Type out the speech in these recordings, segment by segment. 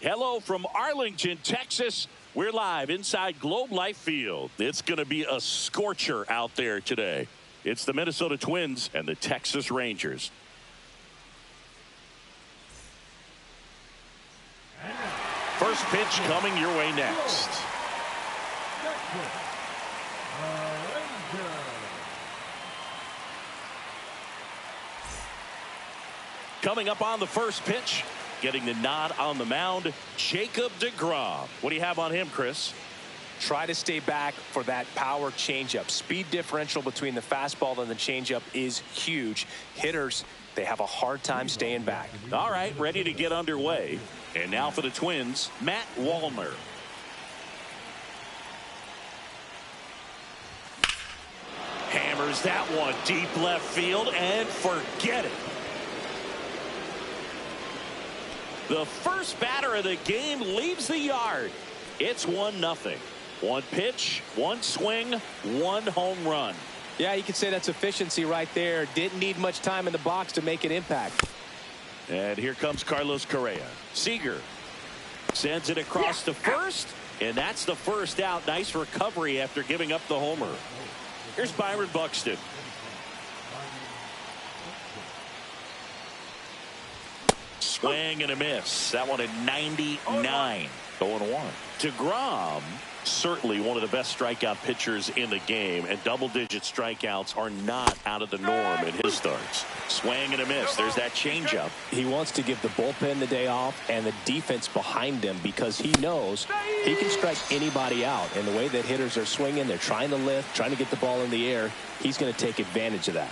Hello from Arlington, Texas. We're live inside Globe Life Field. It's going to be a scorcher out there today. It's the Minnesota Twins and the Texas Rangers. First pitch coming your way next. Coming up on the first pitch, getting the nod on the mound, Jacob deGrom. What do you have on him, Chris? Try to stay back for that power changeup. Speed differential between the fastball and the changeup is huge. Hitters, they have a hard time staying back. All right, ready to get underway. And now for the Twins, Matt Wallner. Hammers that one deep left field and forget it. The first batter of the game leaves the yard. It's 1-0. One pitch, one swing, one home run. Yeah, you could say that's efficiency right there. Didn't need much time in the box to make an impact. And here comes Carlos Correa. Seager sends it across to first, and that's the first out. Nice recovery after giving up the homer. Here's Byron Buxton. Swing and a miss. That one at 99. 0-1. deGrom, certainly one of the best strikeout pitchers in the game, and double-digit strikeouts are not out of the norm in his starts. Swing and a miss. There's that changeup. He wants to give the bullpen the day off and the defense behind him because he knows he can strike anybody out. And the way that hitters are swinging, they're trying to lift, trying to get the ball in the air. He's going to take advantage of that.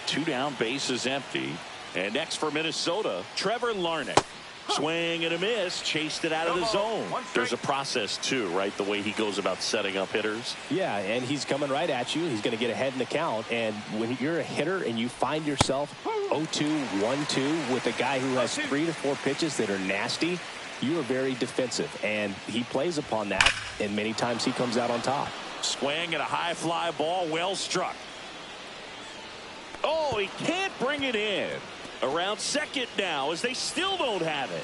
2 down, bases empty. And next for Minnesota, Trevor Larnach. Swing and a miss, chased it out of the zone. There's a process too, right? The way he goes about setting up hitters. Yeah, and he's coming right at you. He's going to get ahead in the count. And when you're a hitter and you find yourself 0-2, 1-2 with a guy who has 3 to 4 pitches that are nasty, you are very defensive. And he plays upon that, and many times he comes out on top. Swing and a high fly ball, well struck. Oh, he can't bring it in. Around second now as they still don't have it.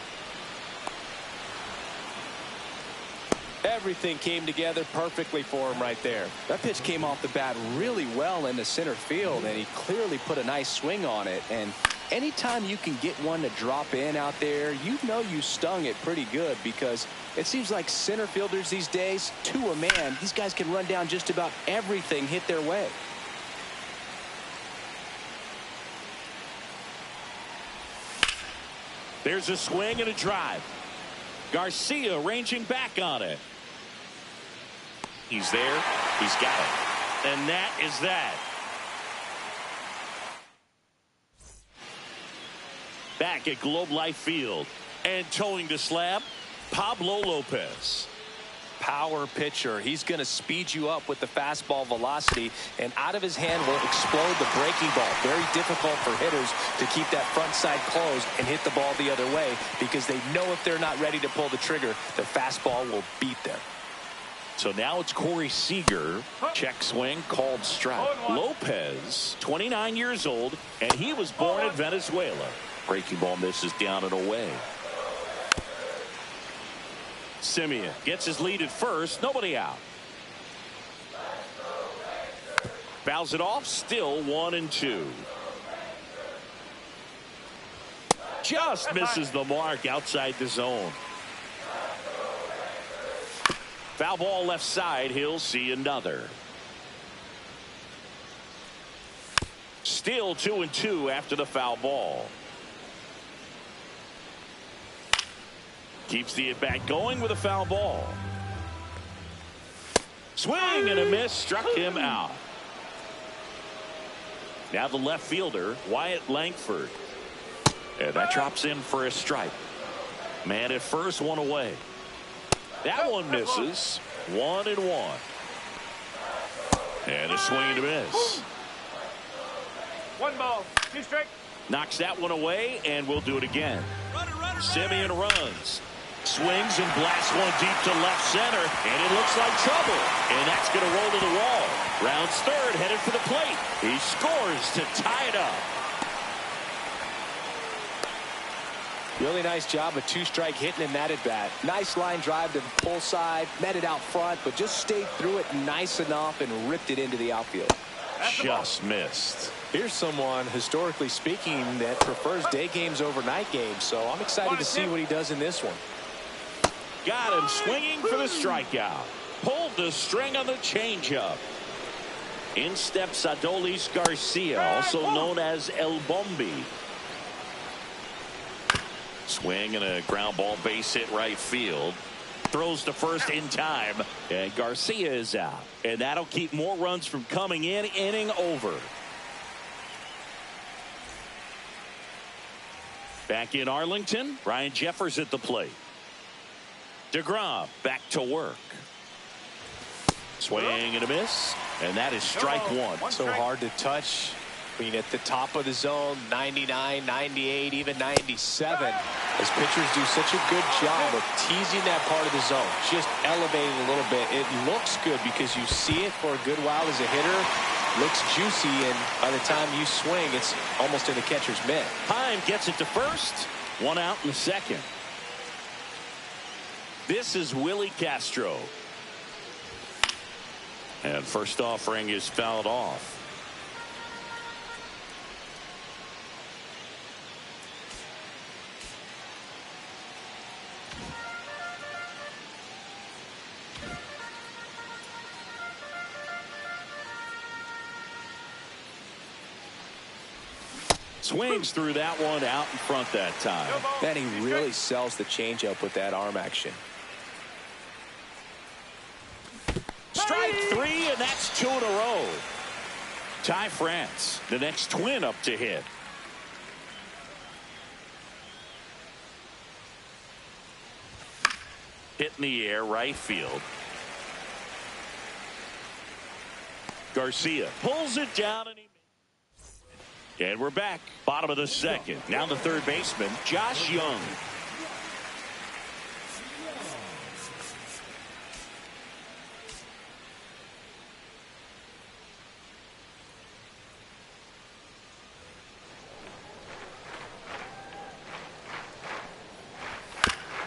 Everything came together perfectly for him right there. That pitch came off the bat really well into center field, and he clearly put a nice swing on it. And anytime you can get one to drop in out there, you know you stung it pretty good, because it seems like center fielders these days, to a man, these guys can run down just about everything hit their way. There's a swing and a drive. Garcia ranging back on it. He's there. He's got it. And that is that. Back at Globe Life Field. And towing the slab, Pablo Lopez. Power pitcher. He's going to speed you up with the fastball velocity, and out of his hand will explode the breaking ball. Very difficult for hitters to keep that front side closed and hit the ball the other way, because they know if they're not ready to pull the trigger, the fastball will beat them. So now it's Corey Seager. Check swing, called strike. Lopez, 29 years old, and he was born in Venezuela. Breaking ball misses down and away. Simeon gets his lead at first. Nobody out. Fouls it off. Still 1-2. Just misses the mark outside the zone. Foul ball left side. He'll see another. Still 2-2 after the foul ball. Keeps the at-bat going with a foul ball. Swing and a miss, struck him out. Now the left fielder, Wyatt Langford. And that drops in for a strike. Man at first, one away. That one misses. 1-1. And a swing and a miss. 1 ball, 2 strike. Knocks that one away, and we'll do it again. Simeon runs. Swings and blasts one deep to left center, and it looks like trouble. And that's going to roll to the wall. Rounds third, headed for the plate. He scores to tie it up. Really nice job of two-strike hitting in that at-bat. Nice line drive to the pull side, met it out front, but just stayed through it nice enough and ripped it into the outfield. Just missed. Here's someone, historically speaking, that prefers day games over night games, so I'm excited to see what he does in this one. Got him swinging for the strikeout. Pulled the string on the changeup. In steps Adolis Garcia, also known as El Bombi. Swing and a ground ball, base hit right field. Throws to first in time, and Garcia is out, and that'll keep more runs from coming in. Inning over. Back in Arlington, Ryan Jeffers at the plate. DeGrom back to work. Swing and a miss, and that is strike one. So hard to touch. I mean, at the top of the zone, 99, 98, even 97. As pitchers do such a good job of teasing that part of the zone, just elevating a little bit. It looks good because you see it for a good while as a hitter. Looks juicy, and by the time you swing, it's almost in the catcher's mitt. Heim gets it to first. One out in the second. This is Willie Castro. And first offering is fouled off. Swings through that one out in front that time. And he really sells the changeup with that arm action. Strike three, and that's two in a row. Ty France, the next Twin up to hit. Hit in the air, right field. Garcia pulls it down, and we're back. Bottom of the second. Now the third baseman, Josh Young.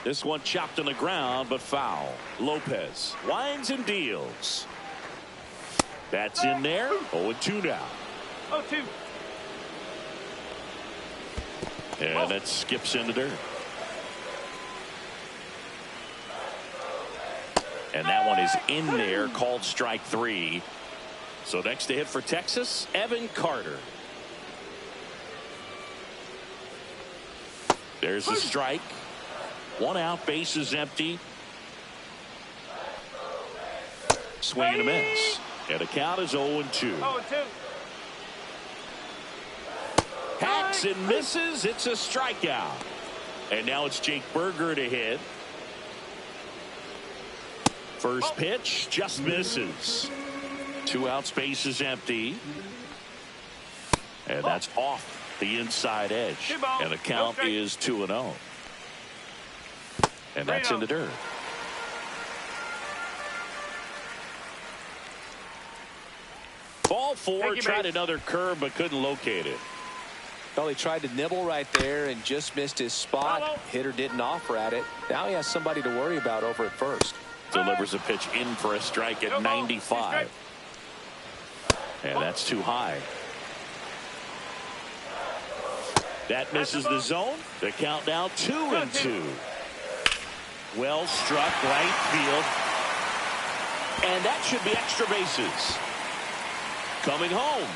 This one chopped on the ground, but foul. Lopez winds and deals. That's in there. 0-2 now. 0-2. And that skips into dirt. And that one is in there, called strike three. So next to hit for Texas, Evan Carter. There's the strike. One out, base is empty. Swing and a miss. And the count is 0-2. 0-2. Hacks and misses. It's a strikeout. And now it's Jake Berger to hit. First pitch just misses. 2 outs, base is empty. And that's off the inside edge. And the count is 2-0. And that's in the dirt. Ball four, tried another curve but couldn't locate it. Well, he tried to nibble right there and just missed his spot. Hitter didn't offer at it. Now he has somebody to worry about over at first. Delivers a pitch in for a strike at 95. And that's too high. That misses the zone. The count now 2-2. Well struck right field. And that should be extra bases. Coming home.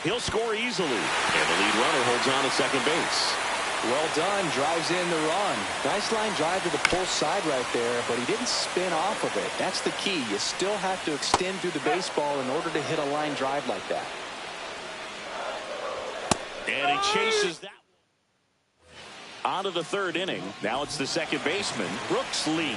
He'll score easily. And the lead runner holds on to second base. Well done. Drives in the run. Nice line drive to the pull side right there, but he didn't spin off of it. That's the key. You still have to extend through the baseball in order to hit a line drive like that. And he chases that one. On to the third inning. Now it's the second baseman, Brooks Lee.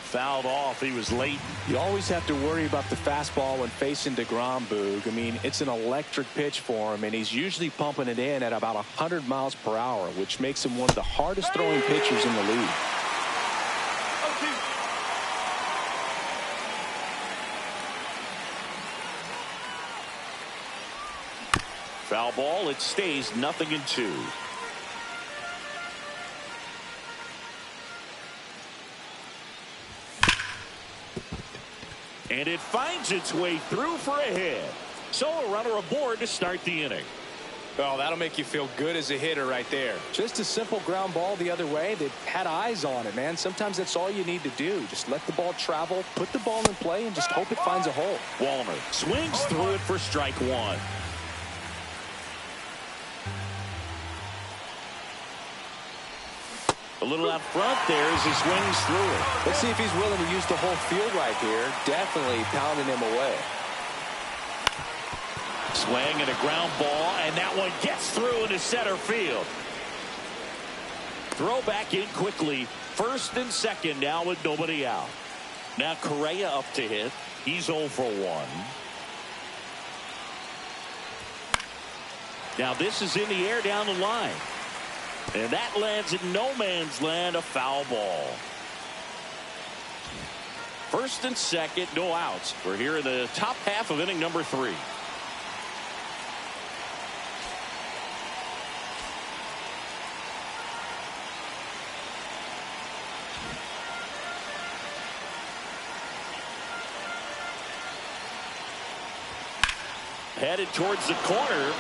Fouled off. He was late. You always have to worry about the fastball when facing DeGrom, Boog. I mean, it's an electric pitch for him, and he's usually pumping it in at about 100 miles per hour, which makes him one of the hardest throwing pitchers in the league. Foul ball. It stays 0-2. And it finds its way through for a hit. So a runner aboard to start the inning. Well, that'll make you feel good as a hitter right there. Just a simple ground ball the other way. They had eyes on it, man. Sometimes that's all you need to do. Just let the ball travel, put the ball in play, and just hope it finds a hole. Wallner swings through it for strike one. A little out front there as he swings through it. Let's see if he's willing to use the whole field right here. Definitely pounding him away. Swing and a ground ball, and that one gets through into center field. Throw back in quickly. First and second now with nobody out. Now Correa up to hit. He's 0 for 1. Now this is in the air down the line. And that lands in no man's land, a foul ball. First and second, no outs. We're here in the top half of inning number 3. Headed towards the corner,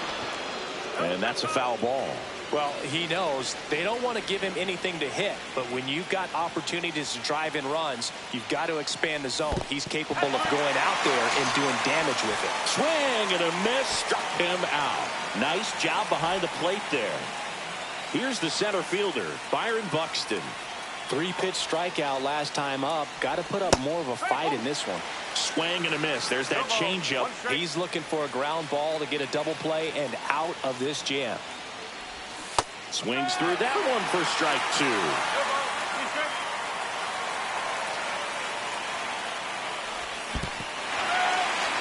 and that's a foul ball. Well, he knows they don't want to give him anything to hit, but when you've got opportunities to drive in runs, you've got to expand the zone. He's capable of going out there and doing damage with it. Swing and a miss, struck him out. Nice job behind the plate there. Here's the center fielder, Byron Buxton. 3-pitch strikeout last time up. Got to put up more of a fight in this one. Swing and a miss. There's that changeup. He's looking for a ground ball to get a double play and out of this jam. Swings through that one for strike 2.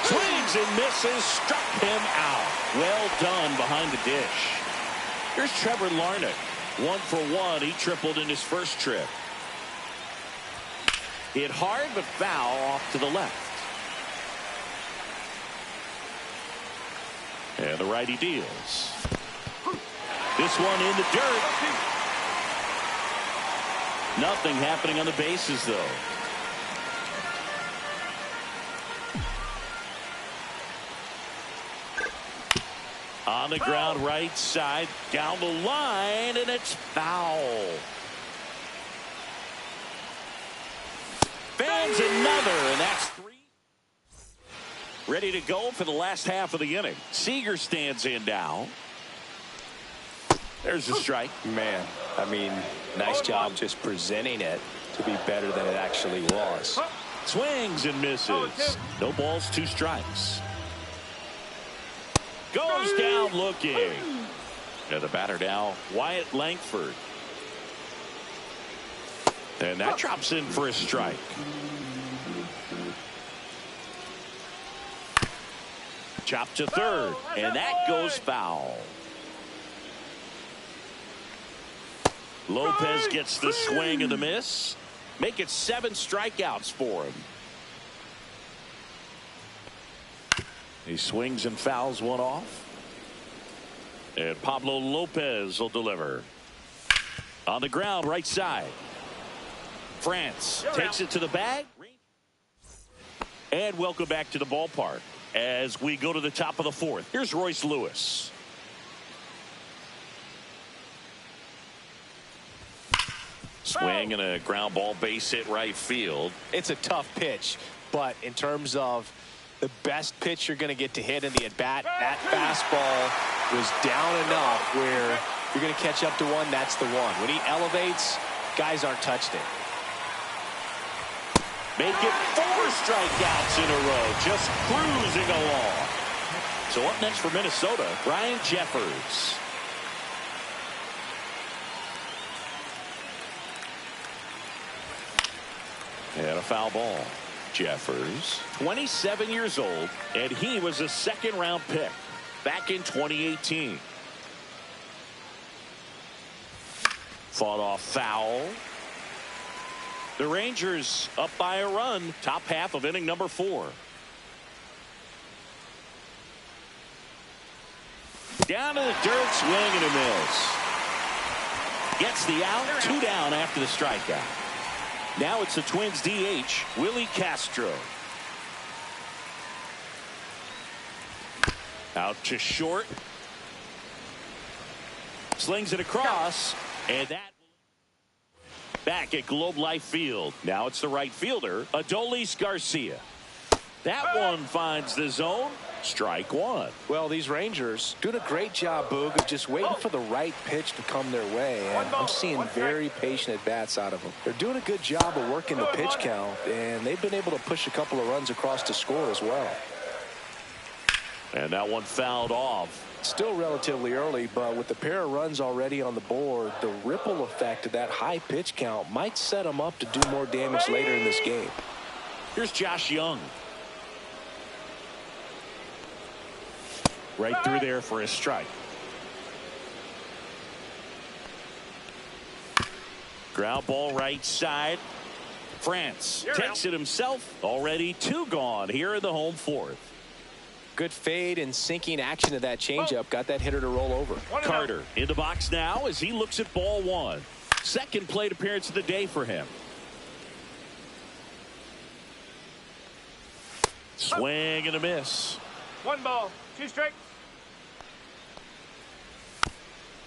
Swings and misses, struck him out. Well done behind the dish. Here's Trevor Larnach. 1 for 1. He tripled in his first trip. Hit hard but foul off to the left. And the righty deals. This one in the dirt. Nothing happening on the bases, though. On the ground, right side, down the line, and it's foul. Fans another, and that's 3. Ready to go for the last half of the inning. Seager stands in now. There's a strike. Man, I mean, nice job just presenting it to be better than it actually was. Swings and misses. No balls, 2 strikes. Goes down looking. And the batter now, Wyatt Langford. And that drops in for a strike. Chop to third, and that goes foul. Lopez gets the swing and the miss. Make it 7 strikeouts for him. He swings and fouls one off. And Pablo Lopez will deliver. On the ground, right side. France takes it to the bag. And welcome back to the ballpark as we go to the top of the 4th. Here's Royce Lewis. Swing and a ground ball, base hit right field. It's a tough pitch, but in terms of the best pitch you're going to get to hit in the at-bat, that fastball was down enough where you're going to catch up to one. That's the one. When he elevates, guys aren't touched it. Make it 4 strikeouts in a row, just cruising along. So up next for Minnesota, Brian Jeffers. And a foul ball. Jeffers, 27 years old, and he was a 2nd-round pick back in 2018. Fought off foul. The Rangers up by a run, top half of inning number 4. Down to the dirt, swing and a miss. Gets the out, 2 down after the strikeout. Now it's the Twins DH, Willie Castro. Out to short. Slings it across, and that back at Globe Life Field. Now it's the right fielder, Adolis Garcia. That one finds the zone. Strike one. Well, these Rangers doing a great job, Boog, of just waiting for the right pitch to come their way. And I'm seeing very patient at-bats out of them. They're doing a good job of working the pitch count, and they've been able to push a couple of runs across to score as well. And that one fouled off. Still relatively early, but with the pair of runs already on the board, the ripple effect of that high pitch count might set them up to do more damage later in this game. Here's Josh Young. Right through there for a strike. Ground ball right side. France takes it himself. Already 2 gone here in the home 4th. Good fade and sinking action of that changeup got that hitter to roll over. Carter in the box now as he looks at ball 1. Second plate appearance of the day for him. Swing and a miss. 1 ball, 2 strikes.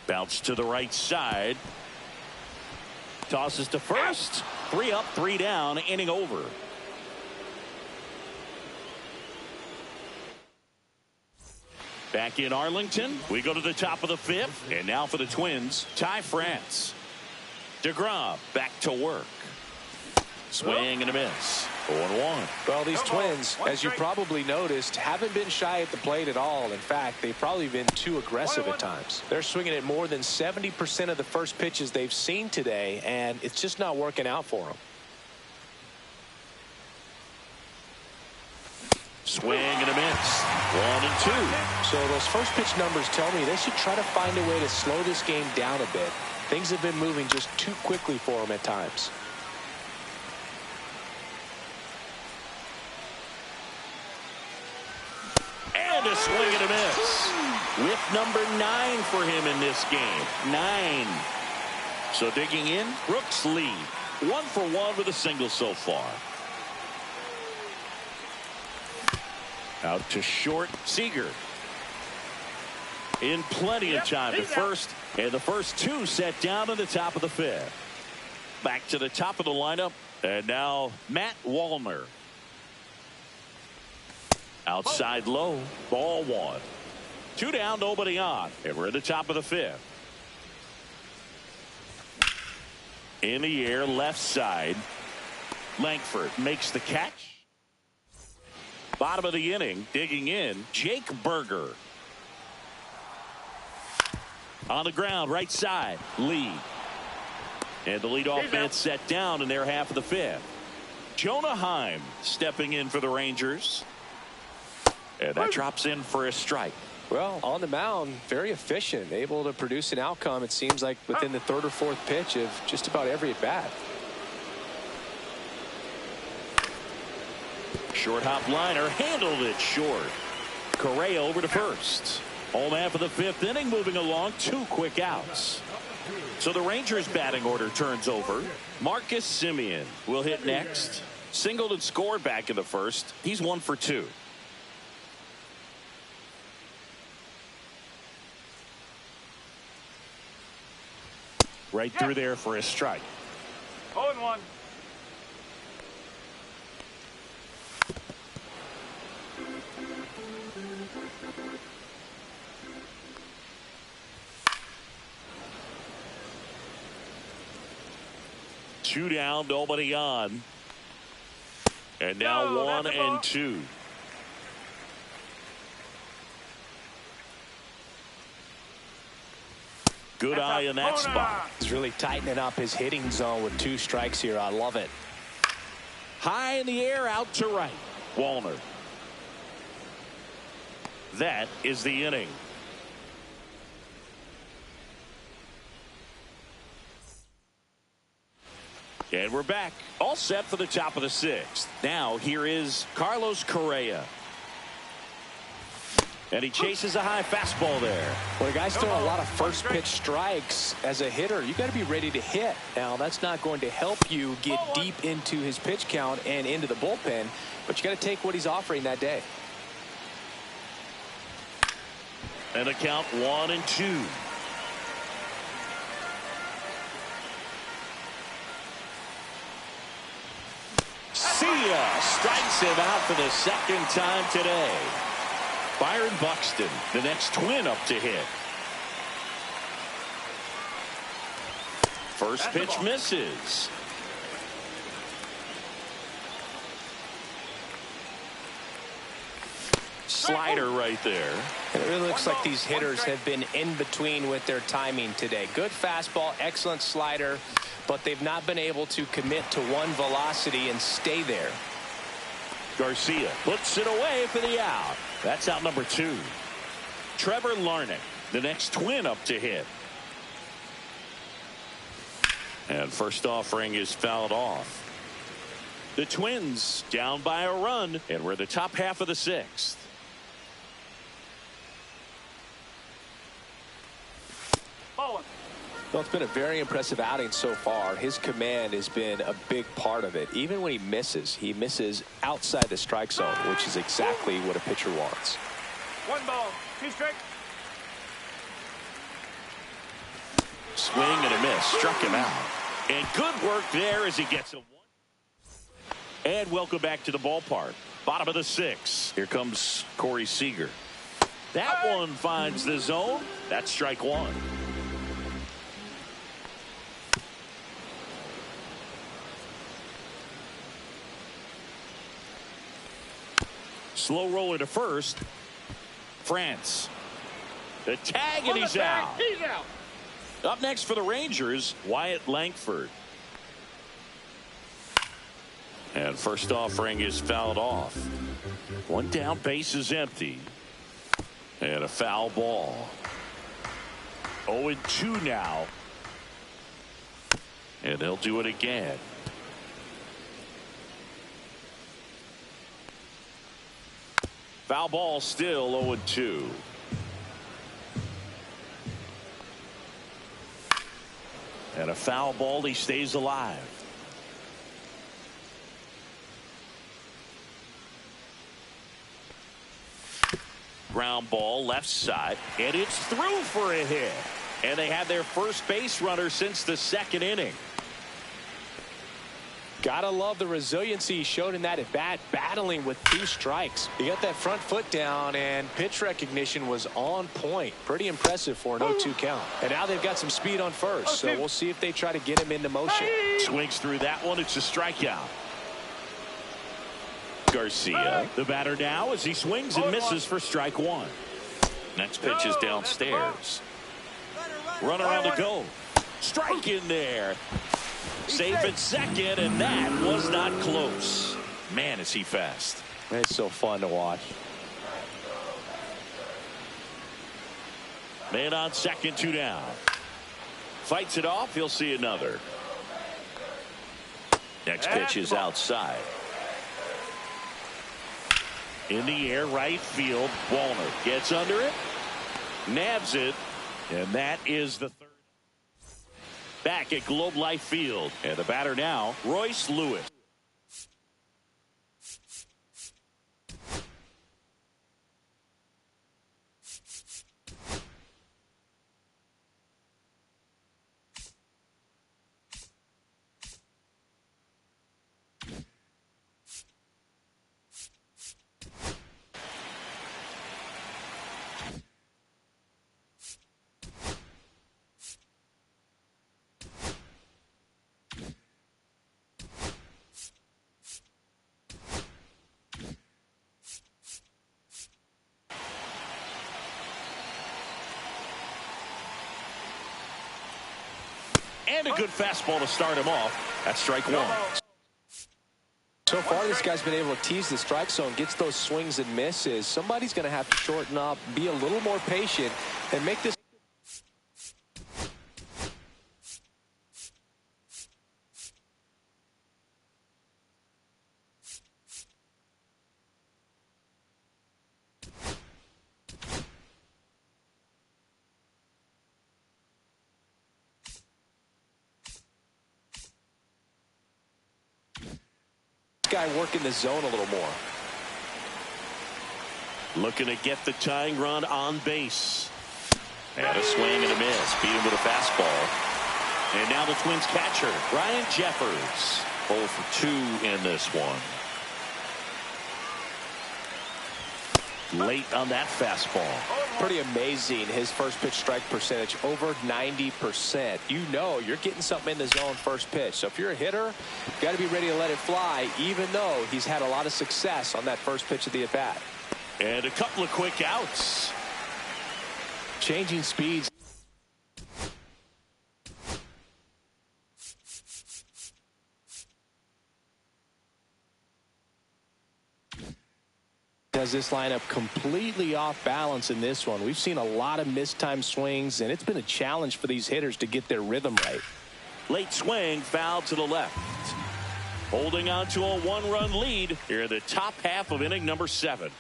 Bounce to the right side. Tosses to first. 3 up, 3 down, inning over. Back in Arlington, we go to the top of the 5th, and now for the Twins, Ty France. DeGrom back to work. Swing and a miss. 0-1. Well, these Twins, as you probably noticed, haven't been shy at the plate at all. In fact, they've probably been too aggressive at times. They're swinging at more than 70% of the first pitches they've seen today, and it's just not working out for them. Swing and a miss. 1 and 2. So those first pitch numbers tell me they should try to find a way to slow this game down a bit. Things have been moving just too quickly for them at times. And a swing and a miss. With number 9 for him in this game. 9. So digging in, Brooks Lee. 1 for 1 with a single so far. Out to short, Seager. In plenty of time to first, and the first 2 set down in the top of the 5th. Back to the top of the lineup, and now Matt Wallner. Outside low, ball 1. 2 down, nobody on, and we're at the top of the 5th. In the air, left side. Langford makes the catch. Bottom of the inning, digging in, Jake Berger. On the ground, right side, Lee. And the leadoff man set down in their half of the 5th. Jonah Heim stepping in for the Rangers. And that drops in for a strike. Well, on the mound, very efficient, able to produce an outcome, it seems like, within the 3rd or 4th pitch of just about every at-bat. Short hop liner, handled it short. Correa over to first. Home half of the 5th inning, moving along, 2 quick outs. So the Rangers batting order turns over. Marcus Semien will hit next. Singled and scored back in the 1st. He's 1 for 2. Right through there for a strike. 0-1. Two down, nobody on. And now 1 and 2. Good eye in that spot. He's really tightening up his hitting zone with 2 strikes here. I love it. High in the air, out to right. Wallner. That is the inning. And we're back. All set for the top of the 6th. Now here is Carlos Correa. And he chases a high fastball there. When a guy's throwing a lot of first pitch strikes as a hitter, you got to be ready to hit. Now, that's not going to help you get deep into his pitch count and into the bullpen, but you got to take what he's offering that day. And a count 1-2. See ya. Strikes him out for the second time today. Byron Buxton, the next Twin up to hit. First pitch misses. Slider right there. And it really looks like these hitters have been in between with their timing today. Good fastball, excellent slider, but they've not been able to commit to one velocity and stay there. Garcia puts it away for the out. That's out number 2. Trevor Larnach, the next Twin up to hit. And first offering is fouled off. The Twins down by a run, and we're the top half of the 6th. Well, it's been a very impressive outing so far. His command has been a big part of it. Even when he misses outside the strike zone, which is exactly what a pitcher wants. 1 ball, 2 strikes. Swing and a miss. Struck him out. And good work there as he gets a 1. And welcome back to the ballpark. Bottom of the 6th. Here comes Corey Seager. That one finds the zone. That's strike 1. Slow roller to first. France. The tag, and he's out. He's out. Up next for the Rangers, Wyatt Langford. And first offering is fouled off. One down, base is empty. And a foul ball. 0-2 now. And they'll do it again. Foul ball, still 0-2. And a foul ball, he stays alive. Ground ball, left side, and it's through for a hit. And they have their first base runner since the 2nd inning. Gotta love the resiliency he showed in that at bat, battling with 2 strikes. He got that front foot down, and pitch recognition was on point. Pretty impressive for an 0-2 count. And now they've got some speed on first, so we'll see if they try to get him into motion. Swings through that one. It's a strikeout. Garcia, the batter now, as he swings and misses for strike 1. Next pitch is downstairs. Runner on the go. Strike in there. Safe at second, and that was not close. Man, is he fast. It's so fun to watch. Man on second, 2 down. Fights it off. He'll see another. Next pitch is outside. In the air, right field. Wallner gets under it. Nabs it. And that is the 3rd. Back at Globe Life Field. And the batter now, Royce Lewis. And a good fastball to start him off. That's strike 1. So far, this guy's been able to tease the strike zone, gets those swings and misses. Somebody's going to have to shorten up, be a little more patient, and make this. guy working the zone a little more. Looking to get the tying run on base. And a swing and a miss. Beat him with a fastball. And now the Twins catcher, Ryan Jeffers. 0 for 2 in this one. Late on that fastball. Pretty amazing. His first pitch strike percentage over 90%. You know you're getting something in the zone first pitch. So if you're a hitter, you've got to be ready to let it fly, even though he's had a lot of success on that first pitch of the at-bat. And a couple of quick outs. Changing speeds. Has this lineup completely off balance in this one. We've seen a lot of mistimed swings, and it's been a challenge for these hitters to get their rhythm right. Late swing, foul to the left. Holding on to a one-run lead here in the top half of inning number 7.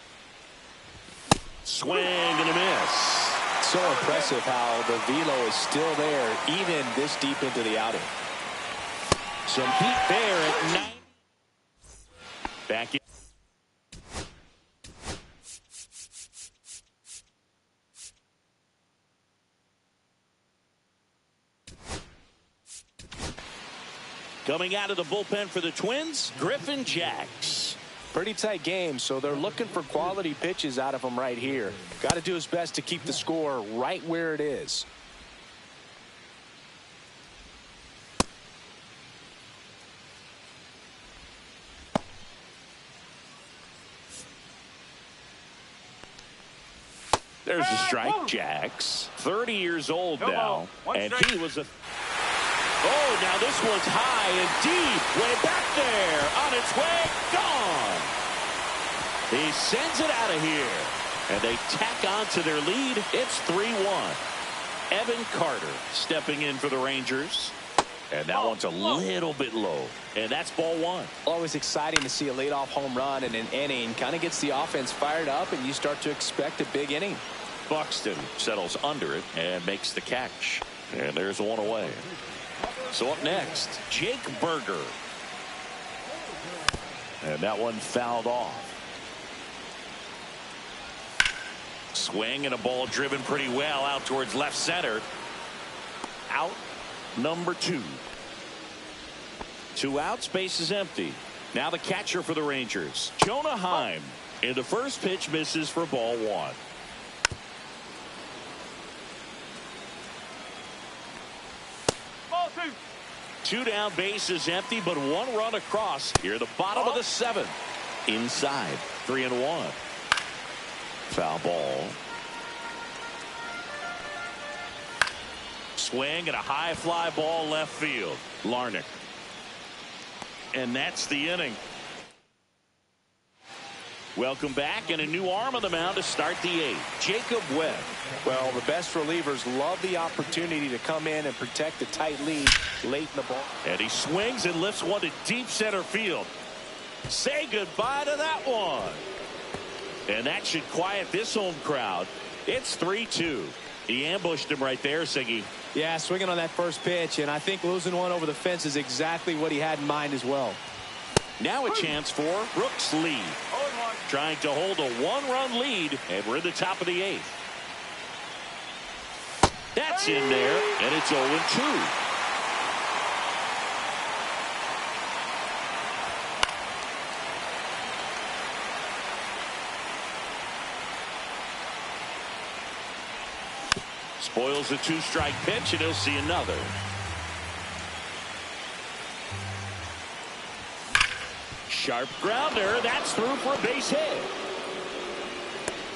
Swing and a miss. So impressive how the velo is still there even this deep into the outing. Some heat there at 9. Back in. Coming out of the bullpen for the Twins, Griffin Jacks. Pretty tight game, so they're looking for quality pitches out of him right here. Got to do his best to keep the score right where it is. There's a strike. Jacks, 30 years old now, and he was a... Oh, now this one's high and deep, way back there, on its way, gone. He sends it out of here, and they tack on to their lead. It's 3-1. Evan Carter stepping in for the Rangers, and that one's a little bit low, and that's ball 1. Always exciting to see a leadoff home run in an inning. Kind of gets the offense fired up, and you start to expect a big inning. Buxton settles under it and makes the catch, and there's one away. So up next, Jake Berger. And that one fouled off. Swing and a ball driven pretty well out towards left center. Out number 2. 2 outs, base is empty. Now the catcher for the Rangers, Jonah Heim. And the first pitch misses for ball 1. Two down, base is empty, but 1 run across here, the bottom of the 7th. Inside, 3-1. Foul ball. Swing and a high fly ball left field. Larnach. And that's the inning. Welcome back, and a new arm on the mound to start the 8th. Jacob Webb. Well, the best relievers love the opportunity to come in and protect a tight lead late in the ball. And he swings and lifts one to deep center field. Say goodbye to that one. And that should quiet this home crowd. It's 3-2. He ambushed him right there, Siggy. Yeah, swinging on that first pitch, and I think losing one over the fence is exactly what he had in mind as well. Now a chance for Brooks Lee. Trying to hold a 1-run lead, and we're in the top of the 8th. That's in there, and it's 0-2. Spoils a 2-strike pitch, and he'll see another. Sharp grounder. That's through for a base hit.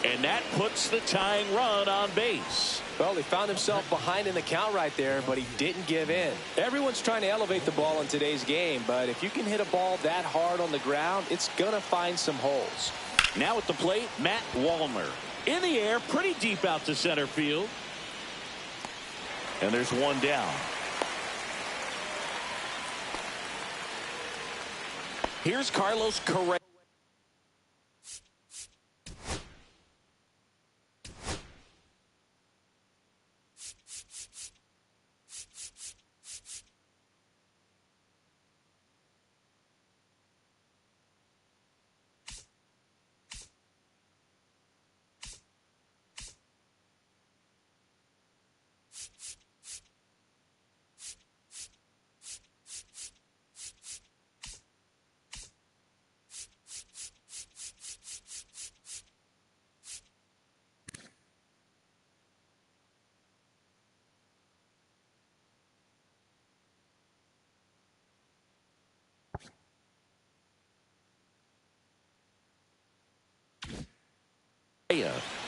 And that puts the tying run on base. Well, he found himself behind in the count right there, but he didn't give in. Everyone's trying to elevate the ball in today's game, but if you can hit a ball that hard on the ground, it's going to find some holes. Now at the plate, Matt Wallner. In the air, pretty deep out to center field. And there's one down. Here's Carlos Correa.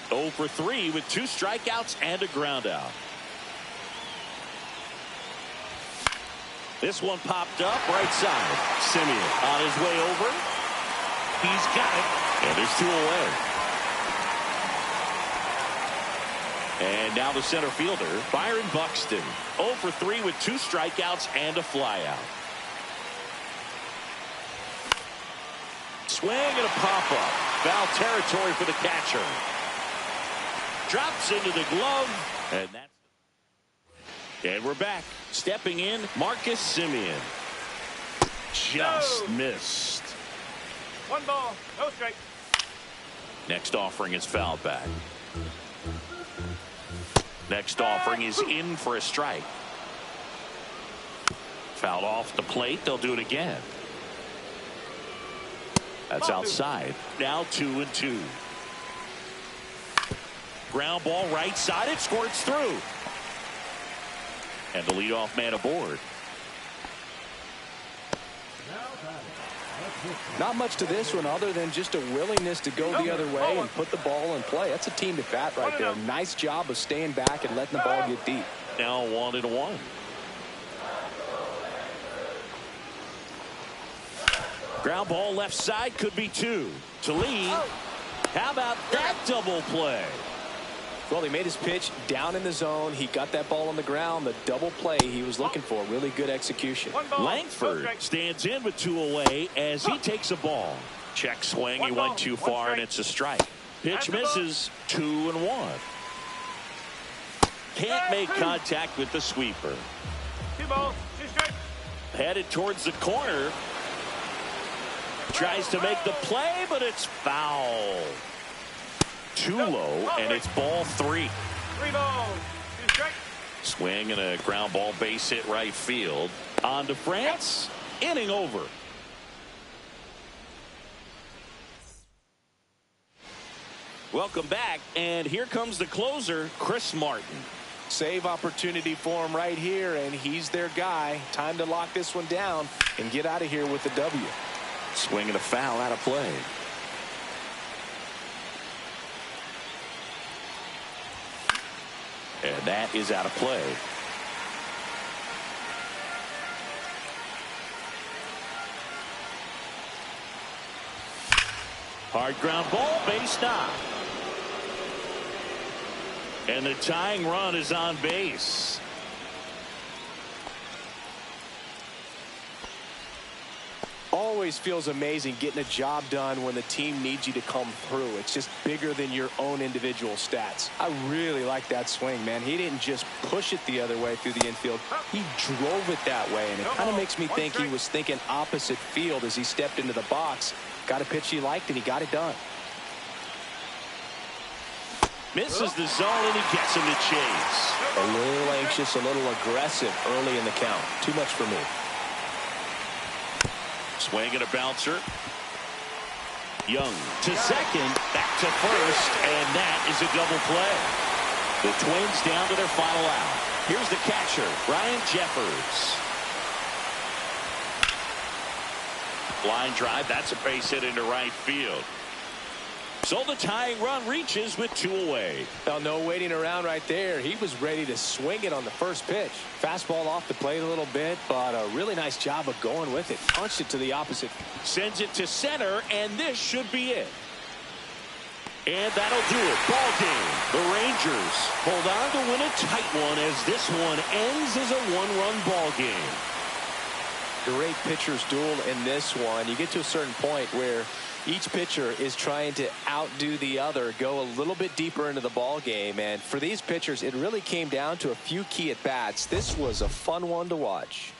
0 for 3 with 2 strikeouts and a ground out. This one popped up right side. Simeon on his way over. He's got it. And there's 2 away. And now the center fielder, Byron Buxton. 0 for 3 with 2 strikeouts and a flyout. Swing and a pop-up. Foul territory for the catcher. Drops into the glove. And we're back. Stepping in, Marcus Simeon. Just missed. 1 ball, no strike. Next offering is fouled back. Next offering is in for a strike. Fouled off the plate. They'll do it again. That's outside. Now 2-2. Ground ball right side. It squirts through. And the leadoff man aboard. Not much to this one other than just a willingness to go the other way and put the ball in play. That's a team at bat right there. Nice job of staying back and letting the ball get deep. Now 1-1. Ground ball left side, could be 2. To lead. How about that double play? Well, he made his pitch down in the zone. He got that ball on the ground. The double play he was looking for. Really good execution. Langford stands in with 2 away as he takes a ball. Check swing. He went too far, and it's a strike. Pitch misses. 2-1. Can't make contact with the sweeper. 2 balls, 2 strikes. Headed towards the corner. Tries to make the play, but it's foul. Too low, and it's ball 3. 3 balls, 2 strikes. Swing and a ground ball base hit right field. On to France. Inning over. Welcome back, and here comes the closer, Chris Martin. Save opportunity for him right here, and he's their guy. Time to lock this one down and get out of here with the W. Swing and a foul out of play. And that is out of play. Hard ground ball, base knock. And the tying run is on base. Always feels amazing getting a job done when the team needs you to come through. It's just bigger than your own individual stats. I really like that swing, man. He didn't just push it the other way through the infield. He drove it that way, and it kind of makes me think he was thinking opposite field as he stepped into the box. Got a pitch he liked, and he got it done. Misses the zone, and he gets him to chase. A little anxious, a little aggressive early in the count. Too much for me. Swing and a bouncer. Young to second, back to first, and that is a double play. The Twins down to their final out. Here's the catcher, Ryan Jeffers. Line drive, that's a base hit into right field. So the tying run reaches with 2 away. Well, no waiting around right there. He was ready to swing it on the first pitch. Fastball off the plate a little bit, but a really nice job of going with it. Punched it to the opposite. Sends it to center, and this should be it. And that'll do it. Ball game. The Rangers hold on to win a tight one as this one ends as a 1-run ball game. Great pitcher's duel in this one. You get to a certain point where each pitcher is trying to outdo the other, go a little bit deeper into the ball game, and for these pitchers it really came down to a few key at bats. This was a fun one to watch.